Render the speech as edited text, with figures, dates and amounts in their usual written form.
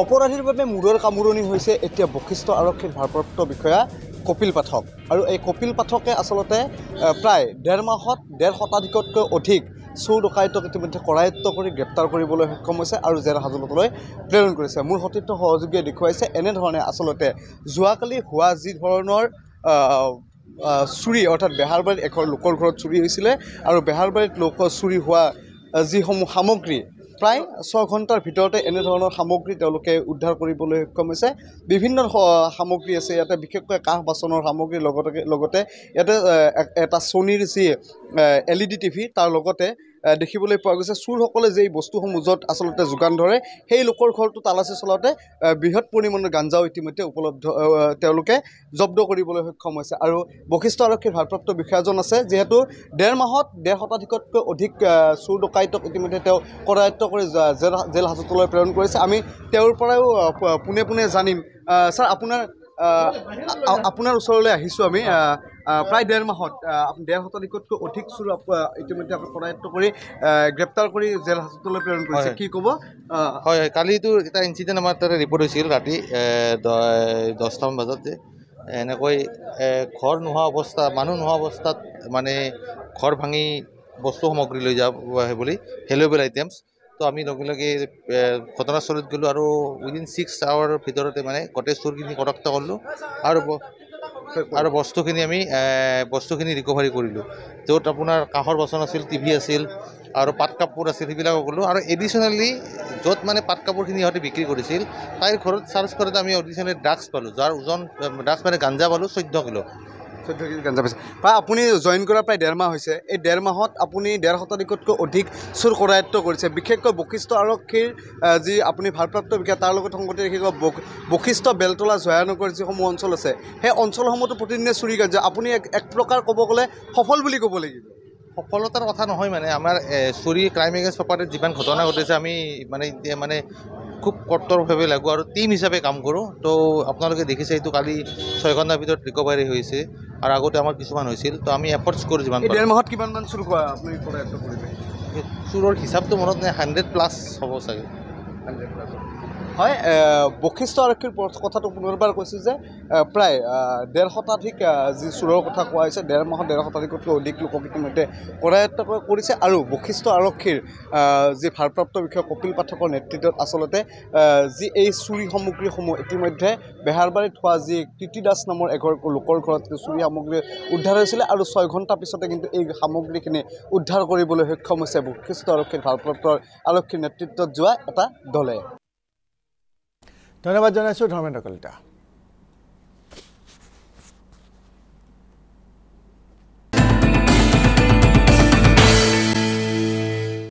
অপৰাধীৰ বাবে মূৰৰ কামোৰণি হৈছে এতিয়া বশিষ্ঠ আৰক্ষীৰ ভাৰপ্ৰাপ্ত বিষয়া কপিল পাঠক আৰু এই কপিল পাঠকে আসলতে প্ৰায় ১.৫ মাহত ১.৫ শতাধিকতকৈ অধিক চোৰ ডকাইতক ইতিমধ্যে কৰায়ত্ব কৰি গ্ৰেপ্তাৰ কৰিবলৈ সক্ষম হৈছে আৰু জেল হাজতলৈ প্ৰেৰণ কৰিছে। মোৰ সতীৰ্থ সহযোগীয়ে দেখুৱাইছে এনেধৰণে আসলতে যোৱাকালি হোৱা যি ধৰণৰ চুৰি অৰ্থাৎ বেহাৰবাৰীত এখন লোকৰ ঘৰত চুৰি হৈছিলে আৰু বেহাৰবাৰীত চুৰি হোৱা যিসমূহ সামগ্ৰী প্ৰায় ৬ ঘণ্টাৰ ভিতৰতে এনেধৰণৰ সামগ্ৰী তেওঁলোকে উদ্ধাৰ কৰিবলৈ সক্ষম হৈছে। বিভিন্ন সামগ্ৰী আছে ইয়াতে, বিশেষকৈ কাঁহ বাচনৰ সামগ্ৰীৰ লগতে ইয়াতে এটা ছনীৰ যি LED TV তাৰ লগতে দেখিবলৈ পোৱা গৈছে চোৰসকলে যে বস্তুসমূহ য'ত আচলতে যোগান ধৰে সেই লোকৰ ঘৰটো তালাচী চলাওঁতে বৃহৎ পৰিমাণৰ গাঞ্জাও ইতিমধ্যে উপলব্ধ তেওঁলোকে জব্দ কৰিবলৈ সক্ষম হৈছে। আৰু বশিষ্ঠ আৰক্ষীৰ ভাৰপ্ৰাপ্ত বিষয়াজন আছে, যিহেতু ১.৫ মাহত ১.৫ শতাধিকতকৈ অধিক চোৰ ডকাইতক ইতিমধ্যে তেওঁ কৰায়ত্ব কৰি জেল হাজতলৈ প্ৰেৰণ কৰিছে। আমি তেওঁৰ পৰাও পোনে পোনে জানিম। ছাৰ, আপোনাৰ ওচৰলৈ আহিছোঁ আমি। প্ৰায় ১.৫ মাহত ১.৫ শতাধিকতকৈ অধিক চোৰ ইতিমধ্যে কৰায়ত্ব কৰি গ্ৰেপ্তাৰ কৰি জেল হাজতলৈ প্ৰেৰণ কৰিছে, কি ক'ব? হয়, কালিতো এটা ইনচিডেণ্ট আমাৰ তাতে ৰিপৰ্ট হৈছিল ৰাতি 10টামান বজাত যে এনেকৈ ঘৰ নোহোৱা অৱস্থা, মানুহ নোহোৱা অৱস্থাত মানে ঘৰ ভাঙি বস্তু সামগ্ৰী লৈ যাব বুলি ভেলুৱেবল আইটেমছ। তো আমি লগে লগে ঘটনাস্থলীত গ'লোঁ আৰু উইদিন 6 আৱাৰৰ ভিতৰতে মানে গোটেই চোৰখিনি কৰায়ত্ব কৰিলোঁ আৰু বস্তুখিনি ৰিকভাৰী কৰিলোঁ। য'ত আপোনাৰ কাঁহৰ বাচন আছিল, TV আছিল আৰু পাট কাপোৰ আছিল, সেইবিলাকো কৰিলোঁ। আৰু এডিশ্যনেলি য'ত মানে পাট কাপোৰখিনি সিহঁতে বিক্ৰী কৰিছিল তাইৰ ঘৰত চাৰ্চ কৰোঁতে আমি এডিশ্যনেলি ড্ৰাগছ পালোঁ, যাৰ ওজন ড্ৰাগছ মানে গাঞ্জা পালোঁ 14 কিলো। 14 কেজি গাঞ্জা পাইছে। আপুনি জইন কৰা প্ৰায় ১.৫ মাহ হৈছে। এই ১.৫ মাহত আপুনি ১.৫ শতাধিকতকৈ অধিক চোৰ কৰায়ত্ব কৰিছে। বিশেষকৈ বশিষ্ঠ আৰক্ষীৰ যি আপুনি ভাৰপ্ৰাপ্ত বিষয়া তাৰ লগত সংগতি ৰাখি বশিষ্ঠ বেলতলা জয়ানগৰ যিসমূহ অঞ্চল আছে সেই অঞ্চলসমূহতো প্ৰতিদিনে চুৰি কাৰ্য আপুনি এক প্ৰকাৰ ক'ব গ'লে সফল বুলি ক'ব লাগিব। সফলতাৰ কথা নহয়, মানে আমাৰ চুৰি ক্ৰাইম এগেইনষ্ট প্ৰপাৰ্টিত যিমান ঘটনা ঘটিছে আমি মানে খুব কট্টৰভাৱে লাগোঁ আৰু টিম হিচাপে কাম কৰোঁ। তো আপোনালোকে দেখিছে এইটো কালি 6 ঘণ্টাৰ ভিতৰত ৰিকভাৰী হৈছে আৰু আগতে আমাৰ কিছুমান হৈছিল। তো আমি এফৰ্টছ কৰোঁ যিমান। ১.৫ মাহত কিমানমান চুৰ আপুনি কৰায়ত্ব কৰিলে? চোৰৰ হিচাপটো মনত নাই, 100+ হ'ব চাগে। 100+ হয়। বশিষ্ঠ আৰক্ষীৰ কথাটো পুনৰবাৰ কৈছোঁ যে প্ৰায় ১.৫ শতাধিক যি চোৰৰ কথা কোৱা হৈছে, ১.৫ মাহত ১.৫ শতাধিকতকৈ অধিক লোকক ইতিমধ্যে কৰায়ত্ব কৰিছে। আৰু বশিষ্ঠ আৰক্ষীৰ যি ভাৰপ্ৰাপ্ত বিষয়া কপিল পাঠকৰ নেতৃত্বত আচলতে যি এই চুৰি সামগ্ৰীসমূহ ইতিমধ্যে বেহাৰবাৰীত হোৱা যি কৃতি দাস নামৰ লোকৰ ঘৰত চুৰি সামগ্ৰী উদ্ধাৰ হৈছিলে আৰু 6 ঘণ্টা পিছতে কিন্তু এই সামগ্ৰীখিনি উদ্ধাৰ কৰিবলৈ সক্ষম হৈছে বশিষ্ঠ আৰক্ষীৰ ভাৰপ্ৰাপ্ত আৰক্ষীৰ নেতৃত্বত যোৱা এটা দলে। ধন্যবাদ জনাইছোঁ ধৰ্মেন্দ্ৰ কলিতা।